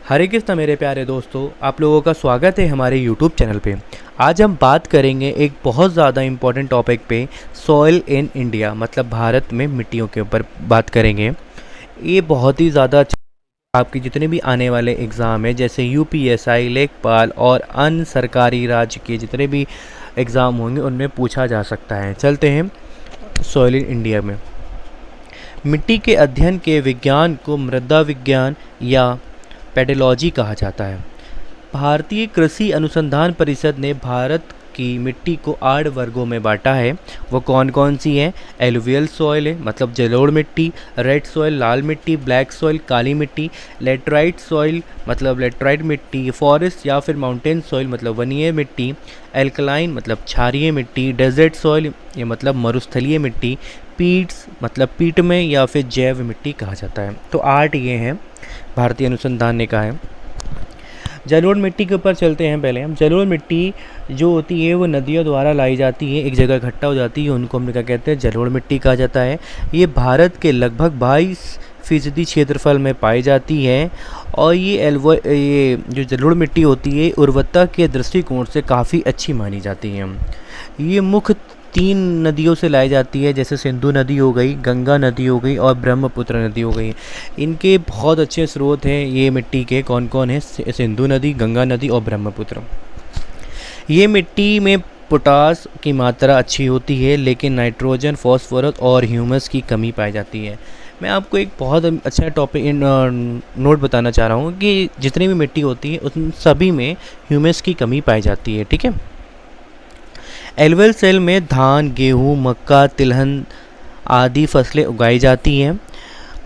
हरे कृष्णा मेरे प्यारे दोस्तों, आप लोगों का स्वागत है हमारे यूट्यूब चैनल पे। आज हम बात करेंगे एक बहुत ज़्यादा इम्पोर्टेंट टॉपिक पे, सॉइल इन इंडिया, मतलब भारत में मिट्टियों के ऊपर बात करेंगे। ये बहुत ही ज़्यादा आपके जितने भी आने वाले एग्ज़ाम है, जैसे यूपीएसआई, लेखपाल और अन्य सरकारी राज्य के जितने भी एग्ज़ाम होंगे उनमें पूछा जा सकता है। चलते हैं सॉइल इन इंडिया में। मिट्टी के अध्ययन के विज्ञान को मृदा विज्ञान या पेडोलॉजी कहा जाता है। भारतीय कृषि अनुसंधान परिषद ने भारत की मिट्टी को 8 वर्गों में बांटा है। वो कौन कौन सी हैं? एलुवियल सॉइल है, मतलब जलोढ़ मिट्टी; रेड सॉइल, लाल मिट्टी; ब्लैक सॉइल, काली मिट्टी; लेटराइट सॉइल, मतलब लेटराइट मिट्टी; फॉरेस्ट या फिर माउंटेन सॉइल, मतलब वनीय मिट्टी; एल्कलाइन, मतलब क्षारीय मिट्टी; डेजर्ट सॉइल, ये मतलब मरुस्थलीय मिट्टी; पीट्स, मतलब पीट में या फिर जैव मिट्टी कहा जाता है। तो 8 ये हैं, भारतीय अनुसंधान ने कहा है। जलोढ़ मिट्टी के ऊपर चलते हैं। पहले हम जलोढ़ मिट्टी जो होती है वो नदियों द्वारा लाई जाती है, एक जगह इकट्ठा हो जाती है, उनको हम क्या कहते हैं? जलोढ़ मिट्टी कहा जाता है। ये भारत के लगभग 22% क्षेत्रफल में पाई जाती है और ये जो जलोढ़ मिट्टी होती है उर्वरता के दृष्टिकोण से काफ़ी अच्छी मानी जाती है। ये मुख्य 3 नदियों से लाई जाती है, जैसे सिंधु नदी हो गई, गंगा नदी हो गई और ब्रह्मपुत्र नदी हो गई। इनके बहुत अच्छे स्रोत हैं ये मिट्टी के। कौन कौन है? सिंधु नदी, गंगा नदी और ब्रह्मपुत्र। ये मिट्टी में पोटास की मात्रा अच्छी होती है, लेकिन नाइट्रोजन, फॉस्फोरस और ह्यूमस की कमी पाई जाती है। मैं आपको एक बहुत अच्छा टॉपिक नोट बताना चाह रहा हूँ कि जितनी भी मिट्टी होती है उन सभी में ह्यूमस की कमी पाई जाती है। ठीक है। एलुवियल सॉइल में धान, गेहूँ, मक्का, तिलहन आदि फसलें उगाई जाती हैं।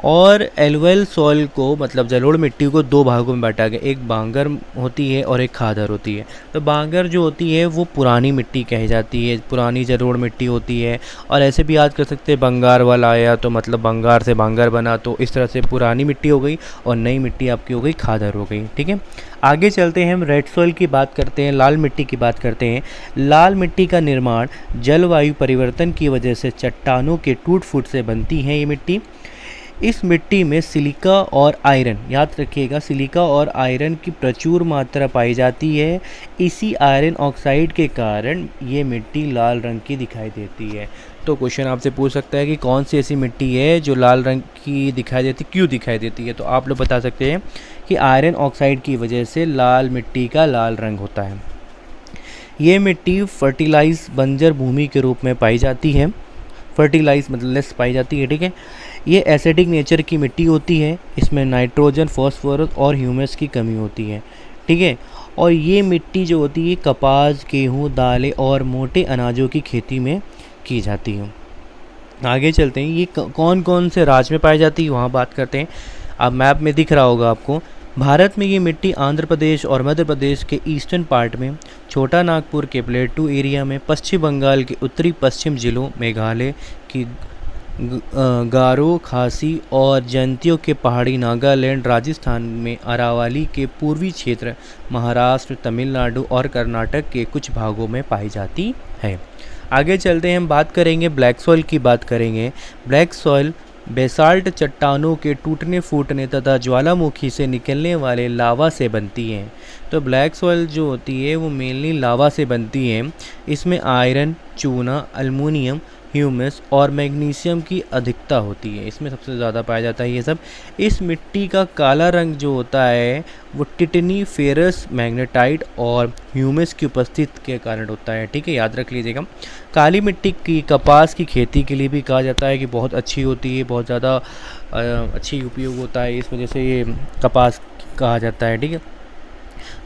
और एलुवियल सॉइल को, मतलब जलोढ़ मिट्टी को 2 भागों में बांटा गया, एक बांगर होती है और एक खादर होती है। तो बांगर जो होती है वो पुरानी मिट्टी कही जाती है, पुरानी जलोढ़ मिट्टी होती है। और ऐसे भी याद कर सकते हैं, बंगार वाला आया तो मतलब बंगार से बांगर बना, तो इस तरह से पुरानी मिट्टी हो गई और नई मिट्टी आपकी हो गई खादर हो गई। ठीक है। आगे चलते हैं, हम रेड सॉइल की बात करते हैं, लाल मिट्टी की बात करते हैं। लाल मिट्टी का निर्माण जलवायु परिवर्तन की वजह से चट्टानों के टूट फूट से बनती है ये मिट्टी। इस मिट्टी में सिलिका और आयरन, याद रखिएगा, सिलिका और आयरन की प्रचुर मात्रा पाई जाती है। इसी आयरन ऑक्साइड के कारण ये मिट्टी लाल रंग की दिखाई देती है। तो क्वेश्चन आपसे पूछ सकता है कि कौन सी ऐसी मिट्टी है जो लाल रंग की दिखाई देती, क्यों दिखाई देती है? तो आप लोग बता सकते हैं कि आयरन ऑक्साइड की वजह से लाल मिट्टी का लाल रंग होता है। ये मिट्टी फर्टिलाइज बंजर भूमि के रूप में पाई जाती है। फर्टिलाइज मतलब लेस पाई जाती है। ठीक है। ये एसिडिक नेचर की मिट्टी होती है, इसमें नाइट्रोजन, फॉस्फोरस और ह्यूमस की कमी होती है। ठीक है। और ये मिट्टी जो होती है कपास, गेहूँ, दालें और मोटे अनाजों की खेती में की जाती है। आगे चलते हैं, ये कौन कौन से राज्य में पाई जाती है वहाँ बात करते हैं। अब मैप में दिख रहा होगा आपको, भारत में ये मिट्टी आंध्र प्रदेश और मध्य प्रदेश के ईस्टर्न पार्ट में, छोटा नागपुर के प्लेटू एरिया में, पश्चिम बंगाल के उत्तरी पश्चिम जिलों, मेघालय की गारो, खासी और जयंतियों के पहाड़ी, नागालैंड, राजस्थान में अरावली के पूर्वी क्षेत्र, महाराष्ट्र, तमिलनाडु और कर्नाटक के कुछ भागों में पाई जाती है। आगे चलते हैं, हम बात करेंगे ब्लैक सॉइल की बात करेंगे। ब्लैक सॉइल बेसाल्ट चट्टानों के टूटने फूटने तथा ज्वालामुखी से निकलने वाले लावा से बनती है। तो ब्लैक सॉइल जो होती है वो मेनली लावा से बनती है। इसमें आयरन, चूना, अल्मुनियम, ह्यूमस और मैग्नीशियम की अधिकता होती है, इसमें सबसे ज़्यादा पाया जाता है ये सब। इस मिट्टी का काला रंग जो होता है वो टिटनी, फेरस, मैग्नेटाइट और ह्यूमस की उपस्थिति के कारण होता है। ठीक है, याद रख लीजिएगा। काली मिट्टी की कपास की खेती के लिए भी कहा जाता है कि बहुत अच्छी होती है, बहुत ज़्यादा अच्छी उपयोग होता है, इस वजह से ये कपास कहा जाता है। ठीक है।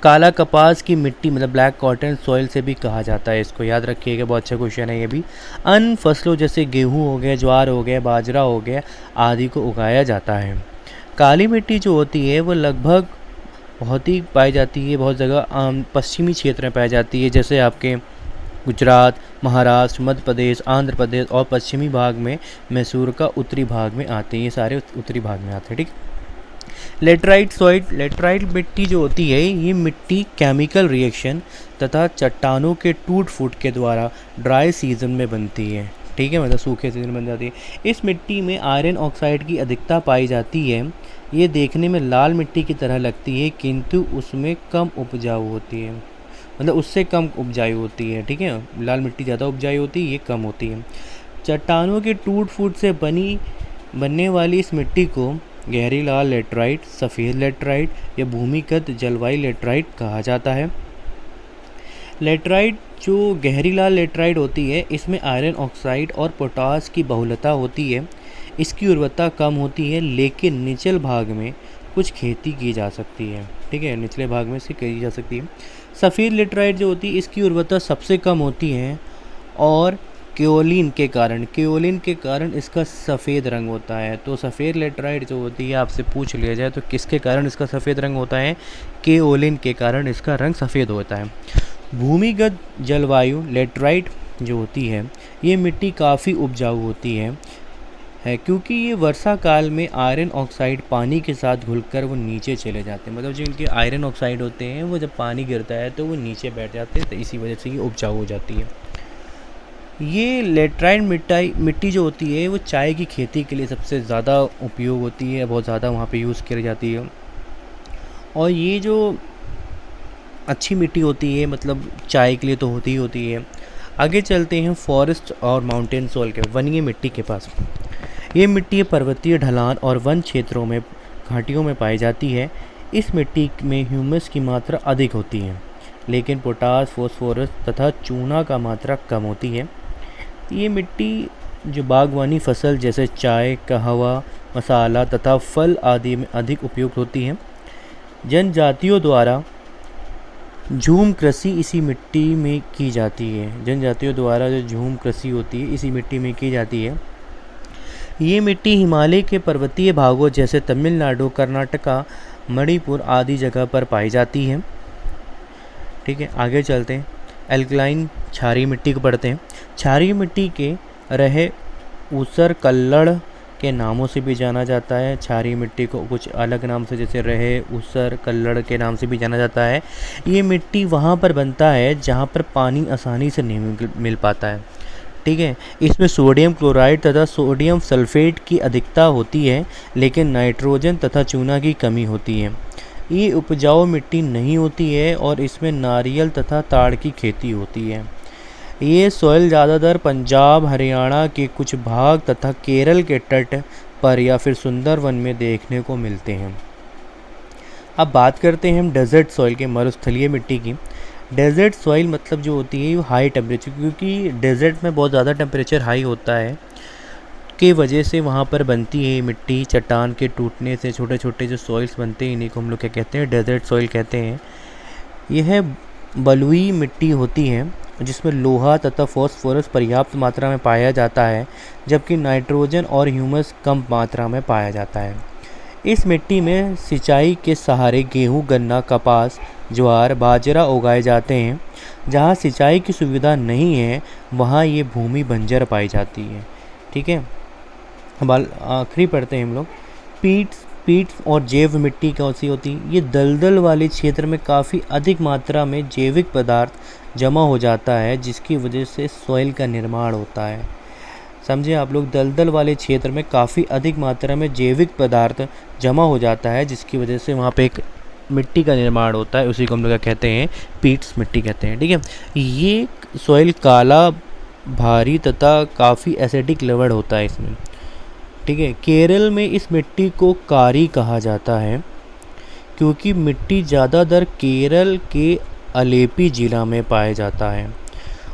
काला कपास की मिट्टी मतलब ब्लैक कॉटन सॉइल से भी कहा जाता है, इसको याद रखिएगा, बहुत अच्छा क्वेश्चन है ये भी। अन्य फसलों जैसे गेहूँ हो गया, ज्वार हो गया, बाजरा हो गया आदि को उगाया जाता है। काली मिट्टी जो होती है वो लगभग बहुत ही पाई जाती है, बहुत जगह पश्चिमी क्षेत्र में पाई जाती है, जैसे आपके गुजरात, महाराष्ट्र, मध्य प्रदेश, आंध्र प्रदेश और पश्चिमी भाग में मैसूर का उत्तरी भाग में आते हैं, ये सारे उत्तरी भाग में आते हैं। ठीक। लेटराइट सॉइल, लेटराइट मिट्टी जो होती है ये मिट्टी केमिकल रिएक्शन तथा चट्टानों के टूट फूट के द्वारा ड्राई सीजन में बनती है। ठीक है, मतलब सूखे से बन जाती है। इस मिट्टी में आयरन ऑक्साइड की अधिकता पाई जाती है। ये देखने में लाल मिट्टी की तरह लगती है, किंतु उसमें कम उपजाऊ होती है, मतलब उससे कम उपजाऊ होती है। ठीक है, लाल मिट्टी ज़्यादा उपजाऊ होती है, ये कम होती है। चट्टानों के टूट फूट से बनने वाली इस मिट्टी को गहरी लाल लेटराइट, सफ़ेद लेटराइट या भूमिगत जलवायु लेटराइट कहा जाता है। लेटराइट, जो गहरी लाल लेटराइट होती है, इसमें आयरन ऑक्साइड और पोटास की बहुलता होती है। इसकी उर्वरता कम होती है, लेकिन निचले भाग में कुछ खेती की जा सकती है। ठीक है, निचले भाग में से की जा सकती है। सफ़ेद लेटराइट जो होती है, इसकी उर्वरता सबसे कम होती है और केओलिन के कारण इसका सफ़ेद रंग होता है। तो सफ़ेद लेटराइट जो होती है, आपसे पूछ लिया जाए तो किसके कारण इसका सफ़ेद रंग होता है? केओलिन के कारण इसका रंग सफ़ेद होता है। भूमिगत जलवायु लेटराइट जो होती है, ये मिट्टी काफ़ी उपजाऊ होती है क्योंकि ये वर्षा काल में आयरन ऑक्साइड पानी के साथ घुलकर वो नीचे चले जाते हैं। मतलब जो इनके आयरन ऑक्साइड होते हैं, वो जब पानी गिरता है तो वो नीचे बैठ जाते हैं, तो इसी वजह से ये उपजाऊ हो जाती है। ये लेटराइट मिट्टी जो होती है, वो चाय की खेती के लिए सबसे ज़्यादा उपयोग होती है, बहुत ज़्यादा वहाँ पे यूज़ की जाती है। और ये जो अच्छी मिट्टी होती है, मतलब चाय के लिए तो होती ही होती है। आगे चलते हैं फॉरेस्ट और माउंटेन सॉइल के, वनीय मिट्टी के पास। ये मिट्टी पर्वतीय ढलान और वन क्षेत्रों में, घाटियों में पाई जाती है। इस मिट्टी में ह्यूमस की मात्रा अधिक होती है, लेकिन पोटास, फॉस्फोरस तथा चूना का मात्रा कम होती है। ये मिट्टी जो बागवानी फसल जैसे चाय, कहवा, मसाला तथा फल आदि में अधिक उपयुक्त होती है। जनजातियों द्वारा झूम कृषि इसी मिट्टी में की जाती है। जनजातियों द्वारा जो झूम कृषि होती है, इसी मिट्टी में की जाती है। ये मिट्टी हिमालय के पर्वतीय भागों जैसे तमिलनाडु, कर्नाटका, मणिपुर आदि जगह पर पाई जाती है। ठीक है, आगे चलते हैं। एल्कलाइन क्षारीय मिट्टी को पढ़ते हैं। क्षारीय मिट्टी के रहे ऊसर, कल्लड़ के नामों से भी जाना जाता है। क्षारीय मिट्टी को कुछ अलग नाम से, जैसे रहे, ऊसर, कल्लड़ के नाम से भी जाना जाता है। ये मिट्टी वहाँ पर बनता है जहाँ पर पानी आसानी से नहीं मिल पाता है। ठीक है, इसमें सोडियम क्लोराइड तथा सोडियम सल्फेट की अधिकता होती है, लेकिन नाइट्रोजन तथा चूना की कमी होती है। ये उपजाऊ मिट्टी नहीं होती है और इसमें नारियल तथा ताड़ की खेती होती है। ये सॉइल ज़्यादातर पंजाब, हरियाणा के कुछ भाग तथा केरल के तट पर या फिर सुंदरवन में देखने को मिलते हैं। अब बात करते हैं हम डेजर्ट सॉइल के, मरुस्थलीय मिट्टी की। डेजर्ट सॉइल मतलब जो होती है वो हाई टेम्परेचर, क्योंकि डेजर्ट में बहुत ज़्यादा टेम्परेचर हाई होता है के वजह से वहाँ पर बनती है मिट्टी। चट्टान के टूटने से छोटे छोटे जो सॉइल्स बनते हैं, इन्हीं को हम लोग क्या कहते हैं? डेजर्ट सॉइल कहते हैं। यह बलुई मिट्टी होती है जिसमें लोहा तथा फॉस्फोरस पर्याप्त मात्रा में पाया जाता है, जबकि नाइट्रोजन और ह्यूमस कम मात्रा में पाया जाता है। इस मिट्टी में सिंचाई के सहारे गेहूं, गन्ना, कपास, ज्वार, बाजरा उगाए जाते हैं। जहां सिंचाई की सुविधा नहीं है, वहां ये भूमि बंजर पाई जाती है। ठीक है, अब आखिरी पढ़ते हैं हम लोग। पीट और जैव मिट्टी कौन सी होती है? ये दलदल वाले क्षेत्र में काफ़ी अधिक मात्रा में जैविक पदार्थ जमा हो जाता है, जिसकी वजह से सॉइल का निर्माण होता है। समझे आप लोग, दलदल वाले क्षेत्र में काफ़ी अधिक मात्रा में जैविक पदार्थ जमा हो जाता है, जिसकी वजह से वहाँ पे एक मिट्टी का निर्माण होता है। उसी को हम लोग कहते हैं पीट्स मिट्टी कहते हैं। ठीक है, ये सॉइल काला, भारी तथा काफ़ी एसिडिक लवण होता है इसमें। ठीक है, केरल में इस मिट्टी को कारी कहा जाता है, क्योंकि मिट्टी ज़्यादातर केरल के अलेपी जिला में पाया जाता है।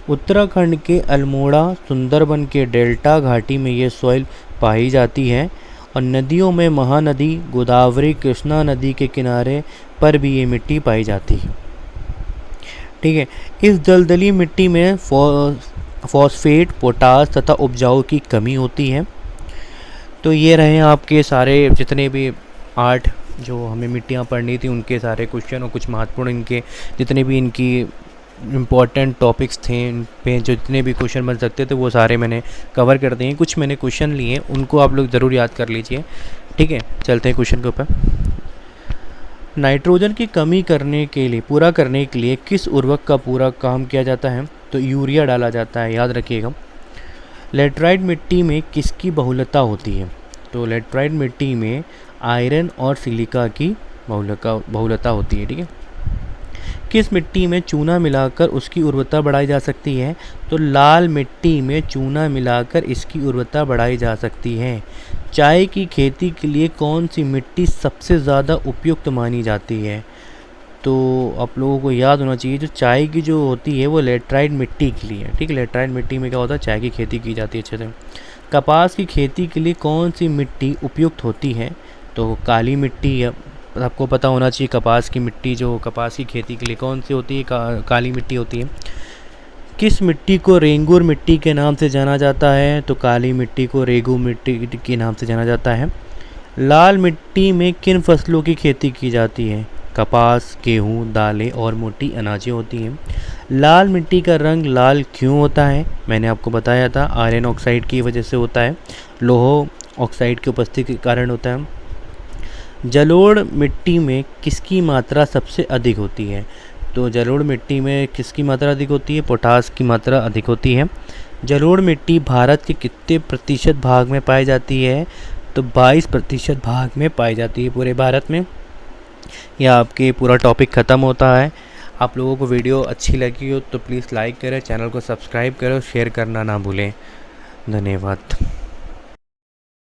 उत्तराखंड के अल्मोड़ा, सुंदरबन के डेल्टा घाटी में ये सॉइल पाई जाती है, और नदियों में महानदी, गोदावरी, कृष्णा नदी के किनारे पर भी ये मिट्टी पाई जाती है। ठीक है, इस दलदली मिट्टी में फॉस्फेट, पोटास तथा उपजाऊ की कमी होती है। तो ये रहे आपके सारे जितने भी 8 जो हमें मिट्टियाँ पढ़नी थी, उनके सारे क्वेश्चन और कुछ महत्वपूर्ण इनके जितने भी इनकी इम्पॉर्टेंट टॉपिक्स थे, इन पे जो जितने भी क्वेश्चन बन सकते थे वो सारे मैंने कवर कर दिए। कुछ मैंने क्वेश्चन लिए, उनको आप लोग ज़रूर याद कर लीजिए। ठीक है, चलते हैं क्वेश्चन के ऊपर। नाइट्रोजन की कमी पूरा करने के लिए किस उर्वरक का पूरा काम किया जाता है? तो यूरिया डाला जाता है, याद रखिएगा। लेटराइट मिट्टी में किसकी बहुलता होती है? तो लेटराइट मिट्टी में आयरन और सिलिका की बहुलता होती है। ठीक है। किस मिट्टी में चूना मिलाकर उसकी उर्वरता बढ़ाई जा सकती है? तो लाल मिट्टी में चूना मिलाकर इसकी उर्वरता बढ़ाई जा सकती है। चाय की खेती के लिए कौन सी मिट्टी सबसे ज़्यादा उपयुक्त मानी जाती है? तो आप लोगों को याद होना चाहिए, जो चाय की जो होती है वो लेटराइट मिट्टी के लिए है। ठीक है। लेटराइट मिट्टी में क्या होता है? चाय की खेती की जाती है अच्छे से। कपास की खेती के लिए कौन सी मिट्टी उपयुक्त होती है? तो काली मिट्टी है। आपको पता होना चाहिए कपास की मिट्टी, जो कपास की खेती के लिए कौन सी होती है? काली मिट्टी होती है। किस मिट्टी को रेंगुर मिट्टी के नाम से जाना जाता है? तो काली मिट्टी को रेगू मिट्टी के नाम से जाना जाता है। लाल मिट्टी में किन फसलों की खेती की जाती है? कपास, गेहूँ, दालें और मोटी अनाजें होती हैं। लाल मिट्टी का रंग लाल क्यों होता है? मैंने आपको बताया था, आयरन ऑक्साइड की वजह से होता है, लौह ऑक्साइड की उपस्थिति के कारण होता है। जलोढ़ मिट्टी में किसकी मात्रा सबसे अधिक होती है? तो जलोढ़ मिट्टी में किसकी मात्रा अधिक होती है? पोटास की मात्रा अधिक होती है। जलोढ़ मिट्टी भारत के कितने प्रतिशत भाग में पाई जाती है? तो 22% भाग में पाई जाती है पूरे भारत में। यह आपके पूरा टॉपिक ख़त्म होता है। आप लोगों को वीडियो अच्छी लगी हो तो प्लीज़ लाइक करें, चैनल को सब्सक्राइब करें, शेयर करना ना भूलें। धन्यवाद।